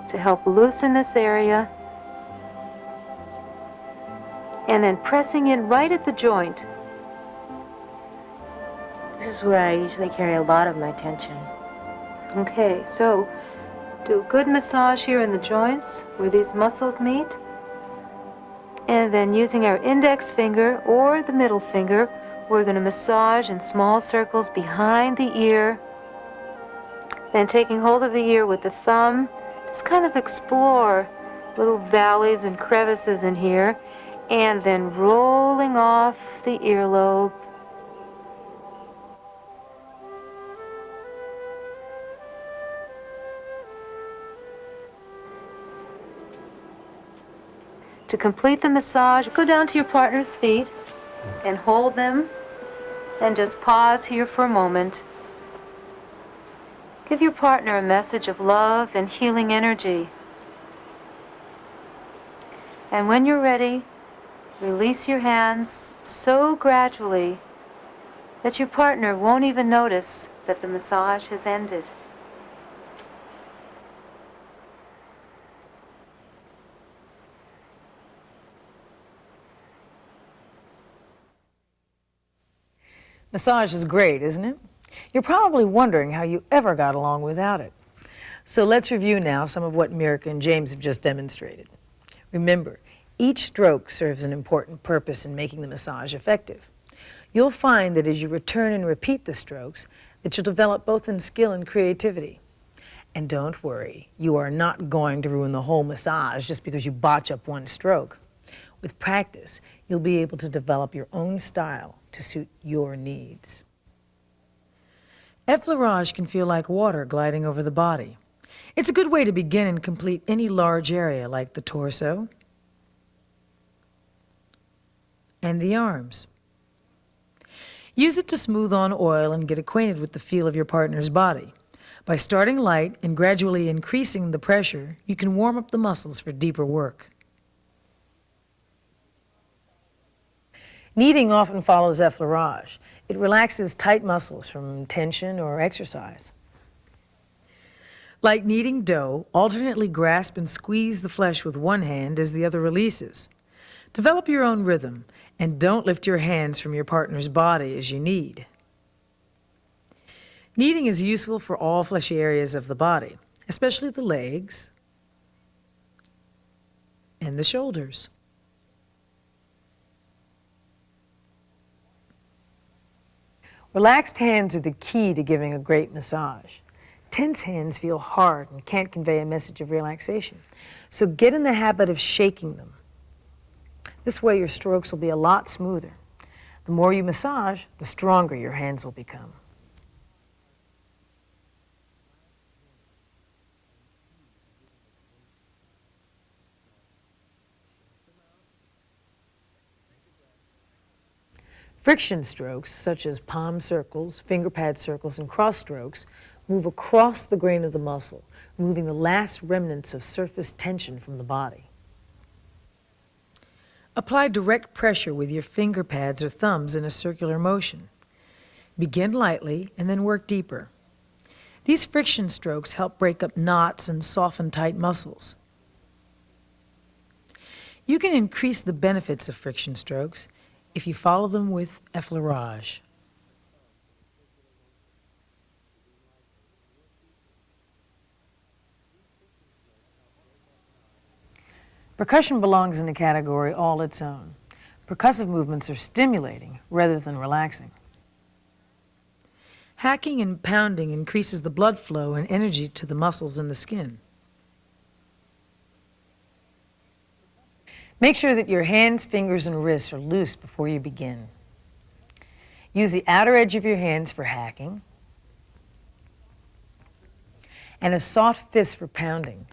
[SPEAKER 6] to help loosen this area. And then pressing in right at the joint.
[SPEAKER 10] This is where I usually carry a lot of my tension.
[SPEAKER 6] Okay, so do a good massage here in the joints where these muscles meet. And then using our index finger or the middle finger, we're going to massage in small circles behind the ear. Then taking hold of the ear with the thumb, just kind of explore little valleys and crevices in here, and then rolling off the earlobe. To complete the massage, go down to your partner's feet and hold them, and just pause here for a moment. Give your partner a message of love and healing energy. And when you're ready, release your hands so gradually that your partner won't even notice that the massage has ended.
[SPEAKER 2] Massage is great, isn't it? You're probably wondering how you ever got along without it. So let's review now some of what Mirka and James have just demonstrated. Remember, each stroke serves an important purpose in making the massage effective. You'll find that as you return and repeat the strokes, that you'll develop both in skill and creativity. And don't worry, you are not going to ruin the whole massage just because you botch up one stroke. With practice, you'll be able to develop your own style to suit your needs. Effleurage can feel like water gliding over the body. It's a good way to begin and complete any large area like the torso and the arms. Use it to smooth on oil and get acquainted with the feel of your partner's body. By starting light and gradually increasing the pressure, you can warm up the muscles for deeper work. Kneading often follows effleurage. It relaxes tight muscles from tension or exercise. Like kneading dough, alternately grasp and squeeze the flesh with one hand as the other releases. Develop your own rhythm, and don't lift your hands from your partner's body as you knead. Kneading is useful for all fleshy areas of the body, especially the legs and the shoulders. Relaxed hands are the key to giving a great massage. Tense hands feel hard and can't convey a message of relaxation, so get in the habit of shaking them. This way your strokes will be a lot smoother. The more you massage, the stronger your hands will become. Friction strokes, such as palm circles, finger pad circles, and cross strokes, move across the grain of the muscle, removing the last remnants of surface tension from the body. Apply direct pressure with your finger pads or thumbs in a circular motion. Begin lightly and then work deeper. These friction strokes help break up knots and soften tight muscles. You can increase the benefits of friction strokes if you follow them with effleurage. Percussion belongs in a category all its own. Percussive movements are stimulating rather than relaxing. Hacking and pounding increases the blood flow and energy to the muscles in the skin. Make sure that your hands, fingers, and wrists are loose before you begin. Use the outer edge of your hands for hacking and a soft fist for pounding.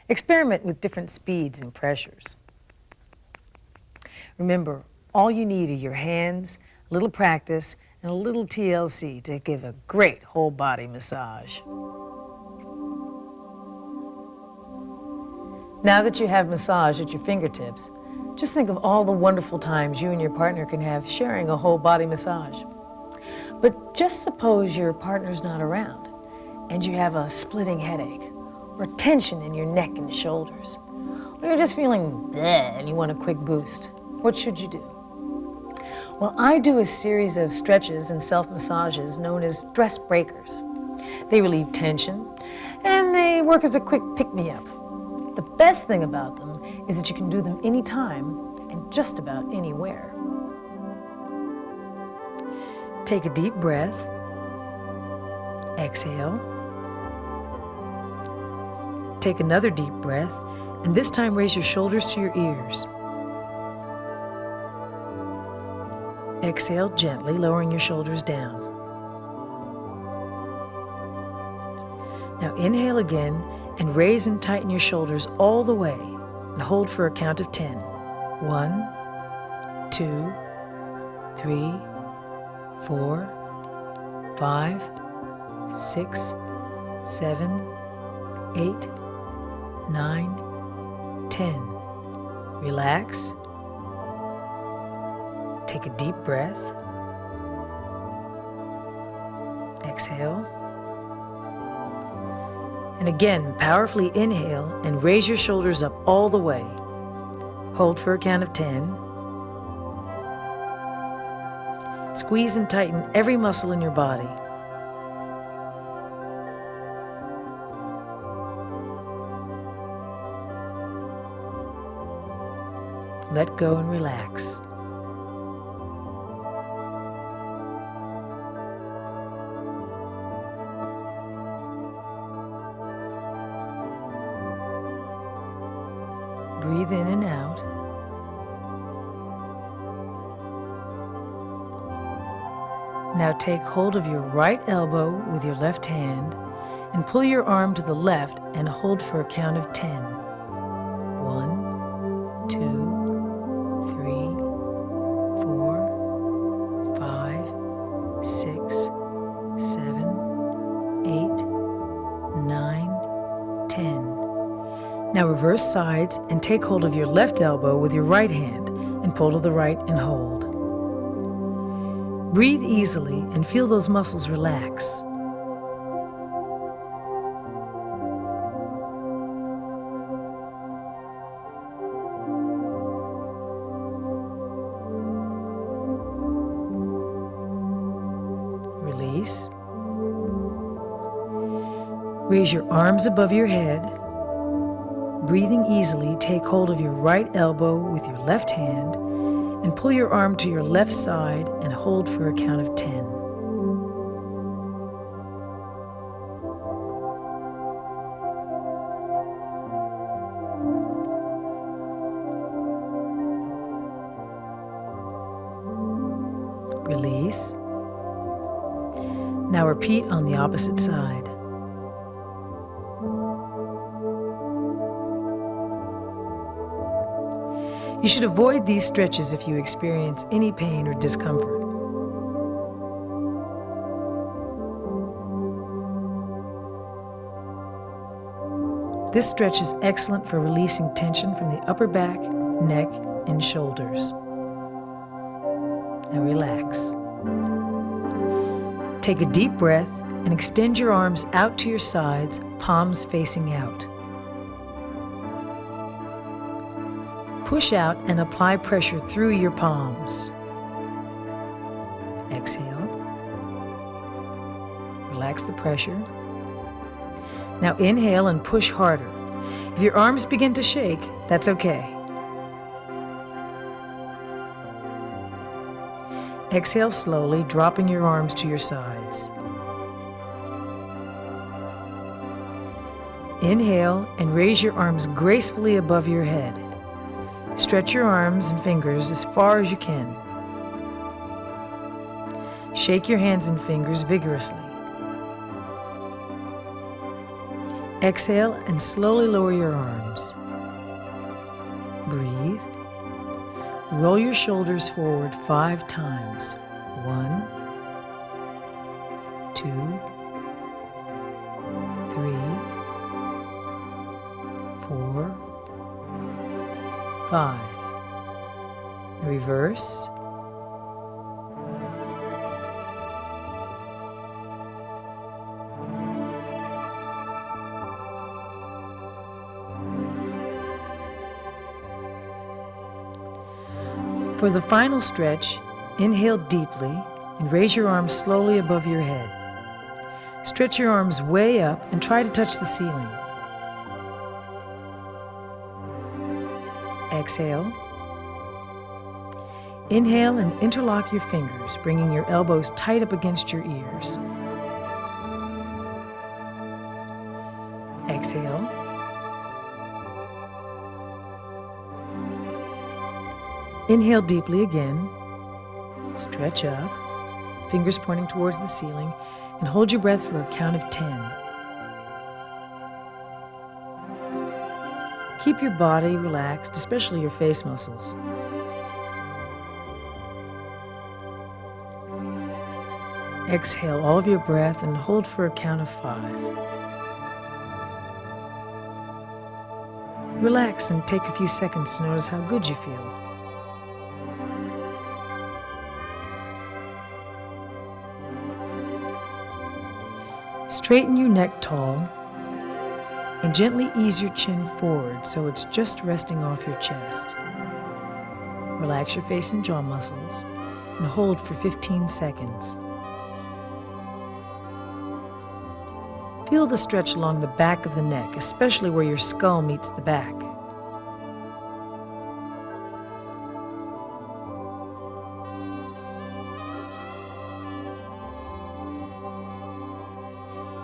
[SPEAKER 2] Experiment with different speeds and pressures. Remember, all you need are your hands, a little practice, and a little TLC to give a great whole body massage. Now that you have massage at your fingertips, just think of all the wonderful times you and your partner can have sharing a whole body massage. But just suppose your partner's not around and you have a splitting headache or tension in your neck and shoulders, or you're just feeling bleh and you want a quick boost. What should you do? Well, I do a series of stretches and self-massages known as stress breakers. They relieve tension and they work as a quick pick-me-up. The best thing about them is that you can do them anytime and just about anywhere. Take a deep breath. Exhale. Take another deep breath, and this time raise your shoulders to your ears. Exhale gently, lowering your shoulders down. Now inhale again and raise and tighten your shoulders all the way and hold for a count of 10. 1, 2, 3, 4, 5, 6, 7, 8, 9, 10. Relax. Take a deep breath. Exhale. And again, powerfully inhale and raise your shoulders up all the way. Hold for a count of 10. Squeeze and tighten every muscle in your body. Let go and relax. Breathe in and out. Now take hold of your right elbow with your left hand and pull your arm to the left and hold for a count of 10. 1, 2, 3, 4, 5, 6, 7, 8, 9, 10. Now reverse sides and take hold of your left elbow with your right hand and pull to the right and hold. Breathe easily and feel those muscles relax. Release. Raise your arms above your head. Breathing easily, take hold of your right elbow with your left hand and pull your arm to your left side and hold for a count of 10. Release. Now repeat on the opposite side. You should avoid these stretches if you experience any pain or discomfort. This stretch is excellent for releasing tension from the upper back, neck, and shoulders. Now relax. Take a deep breath and extend your arms out to your sides, palms facing out. Push out and apply pressure through your palms. Exhale. Relax the pressure. Now inhale and push harder. If your arms begin to shake, that's okay. Exhale slowly, dropping your arms to your sides. Inhale and raise your arms gracefully above your head. Stretch your arms and fingers as far as you can. Shake your hands and fingers vigorously. Exhale and slowly lower your arms. Breathe. Roll your shoulders forward 5 times. 1, 2, 3, 4, 5. Reverse. For the final stretch, inhale deeply and raise your arms slowly above your head. Stretch your arms way up and try to touch the ceiling. Exhale. Inhale and interlock your fingers, bringing your elbows tight up against your ears. Exhale. Inhale deeply again. Stretch up, fingers pointing towards the ceiling, and hold your breath for a count of 10. Keep your body relaxed, especially your face muscles. Exhale all of your breath and hold for a count of 5. Relax and take a few seconds to notice how good you feel. Straighten your neck tall and gently ease your chin forward so it's just resting off your chest. Relax your face and jaw muscles and hold for 15 seconds. Feel the stretch along the back of the neck, especially where your skull meets the back.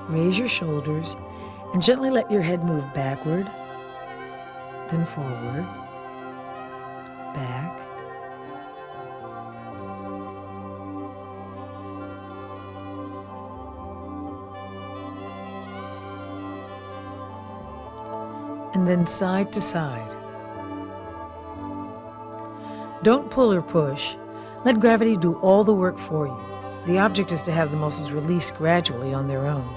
[SPEAKER 2] Raise your shoulders and gently let your head move backward, then forward, back. And then side to side. Don't pull or push. Let gravity do all the work for you. The object is to have the muscles release gradually on their own.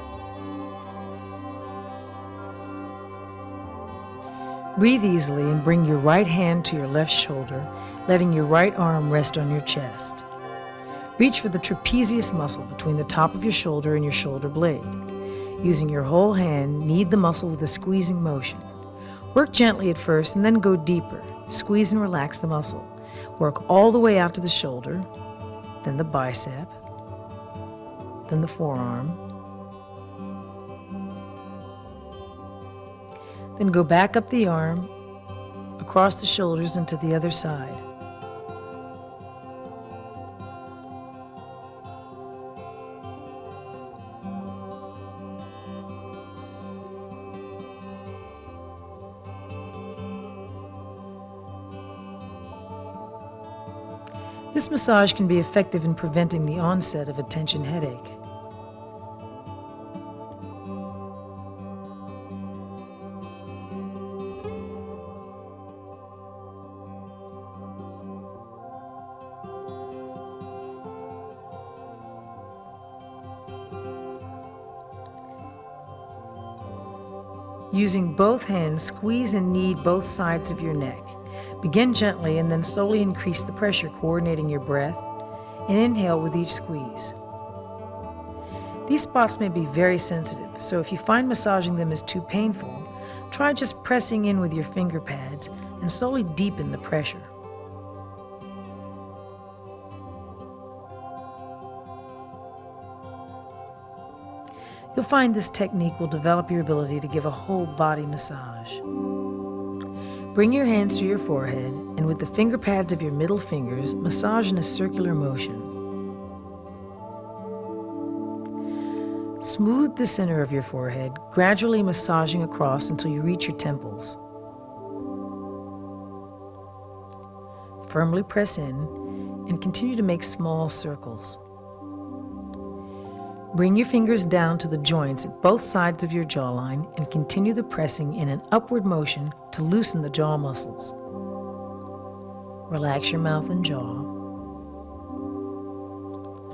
[SPEAKER 2] Breathe easily and bring your right hand to your left shoulder, letting your right arm rest on your chest. Reach for the trapezius muscle between the top of your shoulder and your shoulder blade. Using your whole hand, knead the muscle with a squeezing motion. Work gently at first and then go deeper. Squeeze and relax the muscle. Work all the way out to the shoulder, then the bicep, then the forearm. Then go back up the arm, across the shoulders and to the other side. This massage can be effective in preventing the onset of a tension headache. Using both hands, squeeze and knead both sides of your neck. Begin gently and then slowly increase the pressure, coordinating your breath, and inhale with each squeeze. These spots may be very sensitive, so if you find massaging them is too painful, try just pressing in with your finger pads and slowly deepen the pressure. You'll find this technique will develop your ability to give a whole body massage. Bring your hands to your forehead and with the finger pads of your middle fingers, massage in a circular motion. Smooth the center of your forehead, gradually massaging across until you reach your temples. Firmly press in and continue to make small circles. Bring your fingers down to the joints at both sides of your jawline and continue the pressing in an upward motion to loosen the jaw muscles. Relax your mouth and jaw.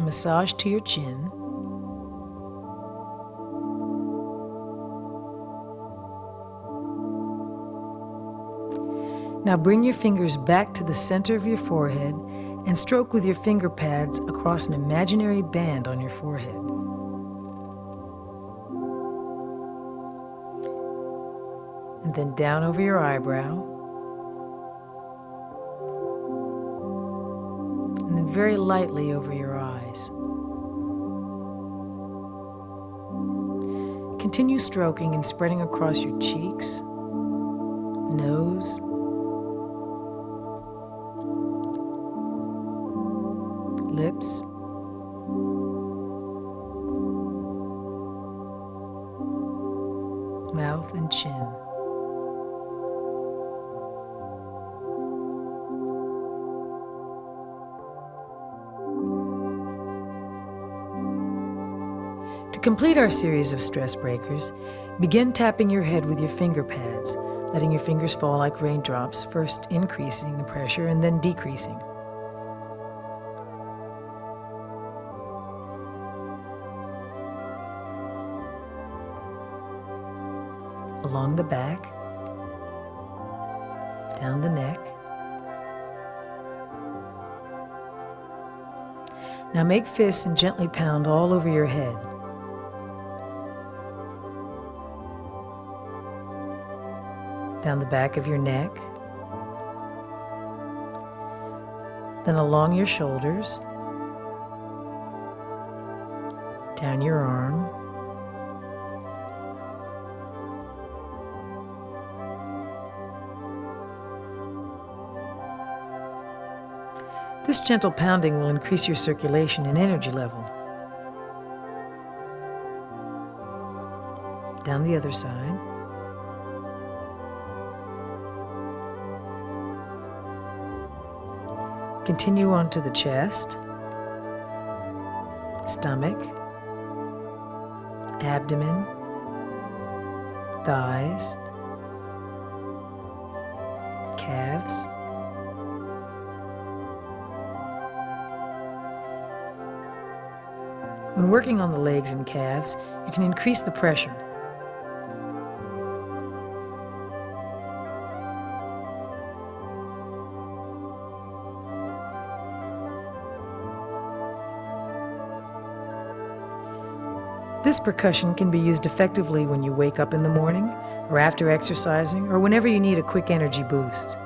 [SPEAKER 2] Massage to your chin. Now bring your fingers back to the center of your forehead and stroke with your finger pads across an imaginary band on your forehead. And then down over your eyebrow. And then very lightly over your eyes. Continue stroking and spreading across your cheeks, nose, lips, mouth and chin. To complete our series of stress breakers, begin tapping your head with your finger pads, letting your fingers fall like raindrops, first increasing the pressure and then decreasing. Along the back, down the neck. Now make fists and gently pound all over your head. Down the back of your neck, then along your shoulders, down your arm, This gentle pounding will increase your circulation and energy level. Down the other side. Continue on to the chest, stomach, abdomen, thighs, calves, when working on the legs and calves, you can increase the pressure. This percussion can be used effectively when you wake up in the morning, or after exercising, or whenever you need a quick energy boost.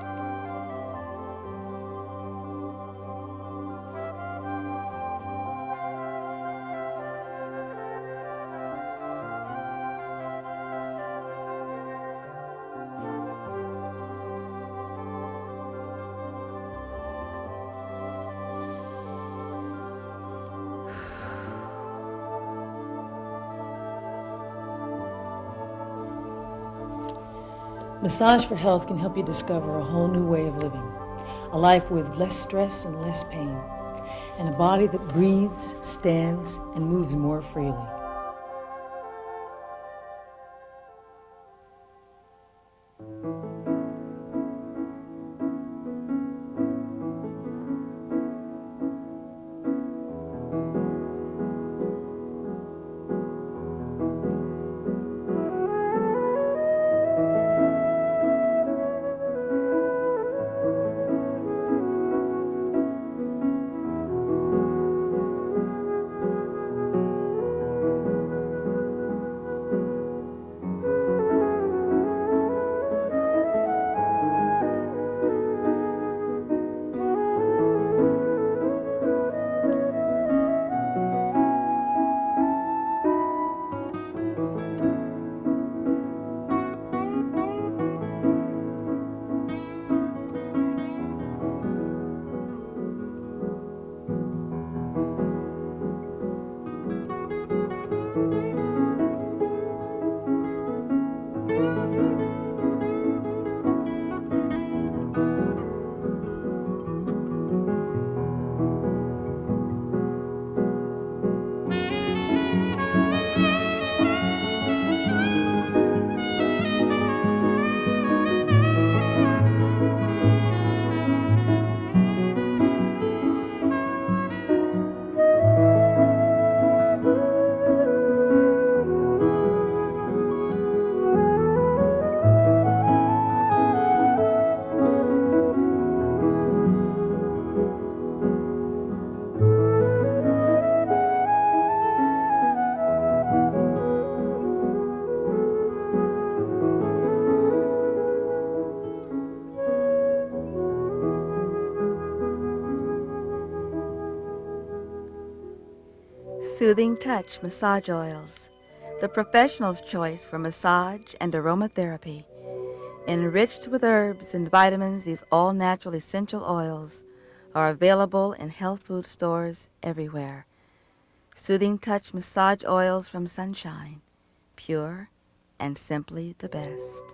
[SPEAKER 2] Massage for Health can help you discover a whole new way of living, a life with less stress and less pain, and a body that breathes, stands, and moves more freely.
[SPEAKER 11] Soothing Touch Massage Oils, the professional's choice for massage and aromatherapy. Enriched with herbs and vitamins, these all-natural essential oils are available in health food stores everywhere. Soothing Touch Massage Oils from Sunshine, pure and simply the best.